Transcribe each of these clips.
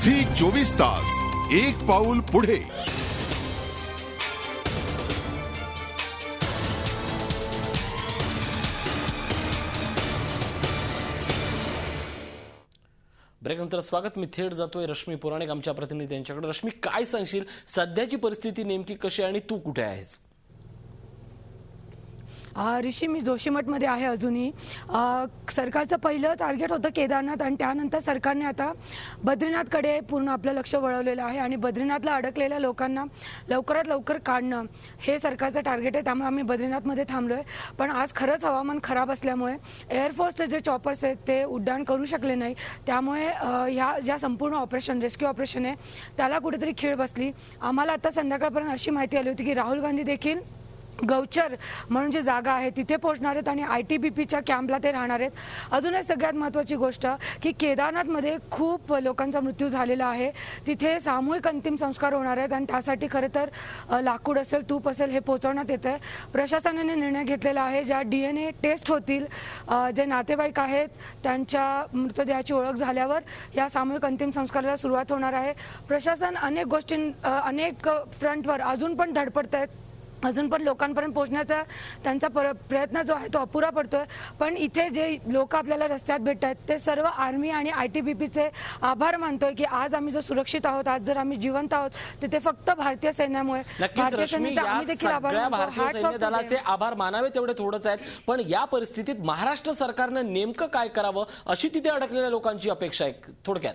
Zee 24 तास एक पाऊल पुढे। ब्रेक नंतर स्वागत। मी थेट जातोय रश्मी पुराणिक आमच्या प्रतिनिधी यांच्याकडे। रश्मी, काय सांगशील, सध्याची परिस्थिती नेमकी कशी आणि तू कुठे आहेस? ऋषी, मी जोशीमठमध्ये आहे अजूनही। सरकारचं पहिलं टार्गेट होतं केदारनाथ आणि त्यानंतर सरकारने आता बद्रीनाथकडे पूर्ण आपलं लक्ष वळवलेलं आहे आणि बद्रीनाथला अडकलेल्या लोकांना लवकरात लवकर काढणं हे सरकारचं टार्गेट आहे। त्यामुळे आम्ही बद्रीनाथमध्ये थांबलोय। पण आज खरंच हवामान खराब असल्यामुळे एअरफोर्सचे जे चॉपर्स आहेत ते उड्डाण करू शकले नाही। त्यामुळे ह्या ज्या संपूर्ण ऑपरेशन रेस्क्यू ऑपरेशन आहे त्याला कुठेतरी खीळ बसली। आम्हाला आता संध्याकाळपर्यंत अशी माहिती आली होती की राहुल गांधी देखील गौचर म्हणून जी जागा आहे तिथे पोहोचणार आहेत आणि ITBPच्या कॅम्पला ते राहणार आहेत। अजून एक सगळ्यात महत्त्वाची गोष्ट की केदारनाथमध्ये खूप लोकांचा मृत्यू झालेला आहे, तिथे सामूहिक अंतिम संस्कार होणार आहेत आणि त्यासाठी खरं तर लाकूड असेल, तूप असेल हे पोहोचवण्यात येत आहे। प्रशासनाने निर्णय घेतलेला आहे ज्या DNA टेस्ट होतील, जे नातेवाईक आहेत त्यांच्या मृतदेहाची ओळख झाल्यावर या सामूहिक अंतिम संस्काराला सुरुवात होणार आहे। प्रशासन अनेक फ्रंटवर अजून पण धडपडत आहेत, अजून पण लोकांपर्यंत पोहोचण्याचा त्यांचा प्रयत्न जो आहे तो अपुरा पडतोय। पण इथे जे लोक आपल्याला रस्त्यात भेटतात ते सर्व आर्मी आणि ITBPचे आभार मानतोय की आज आम्ही जो सुरक्षित आहोत, आज जर आम्ही जिवंत आहोत ते फक्त भारतीय सैन्यामुळे। भारतीय सैन्य दलाचे आभार मानावे तेवढे थोडंच आहेत। पण या परिस्थितीत महाराष्ट्र सरकारनं नेमकं काय करावं अशी तिथे अडकलेल्या लोकांची अपेक्षा आहे थोडक्यात?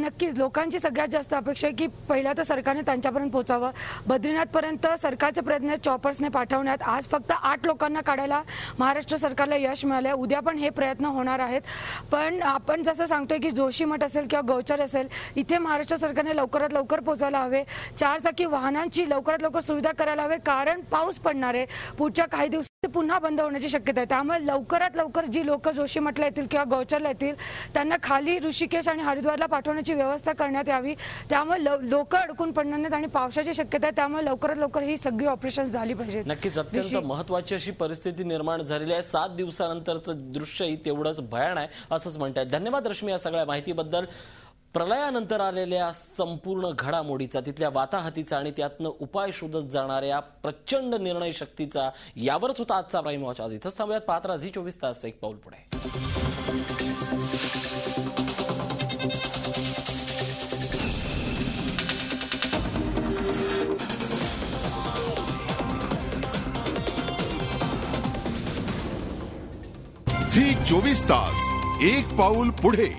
नक्कीच लोकांची सगळ्यात जास्त अपेक्षा आहे की पहिला तर सरकारने त्यांच्यापर्यंत पोहोचावं। बद्रीनाथपर्यंत सरकारचे प्रयत्न चॉपर्सने पाठवण्यात आज फक्त 8 लोकांना काढायला महाराष्ट्र सरकारला यश मिळालंय। उद्या पण हे प्रयत्न होणार आहेत। पण आपण जसं सांगतोय की जोशीमठ असेल किंवा गौचर असेल इथे महाराष्ट्र सरकारने लवकरात लवकर पोहोचायला हवे। 4 चाकी वाहनांची लवकरात लवकर सुविधा करायला हवे, कारण पाऊस पडणार आहे। पुढच्या काही दिवसात ते पुन्हा बंद होण्याची शक्यता आहे। त्यामुळे लवकरात लवकर जी लोक जोशीमठला येतील किंवा गौचरला येतील त्यांना खाली ऋषिकेश आणि हरिद्वारला पाठवण्याची व्यवस्था करण्यात यावी। त्यामुळे लोक अडकून पडणार नाहीत आणि पावसाची शक्यता आहे। त्यामुळे लवकरात लवकर ही सगळी ऑपरेशन झाली पाहिजेत। नक्कीच अत्यंत महत्त्वाची अशी परिस्थिती निर्माण झालेली आहे। 7 दिवसानंतरचं दृश्यही तेवढंच भयान आहे असंच म्हणतात। धन्यवाद रश्मी या सगळ्या माहितीबद्दल। प्रलयानंतर आलेल्या संपूर्ण घडामोडीचा, तिथल्या वाताहतीचा आणि त्यातनं उपाय शोधत जाणाऱ्या प्रचंड निर्णय शक्तीचा यावरच होता आजचा प्राईम वॉच। आज इथंच थांबूयात। पाहत राहा झी 24 तास एक पाऊल पुढे। झी 24 तास एक पाऊल पुढे।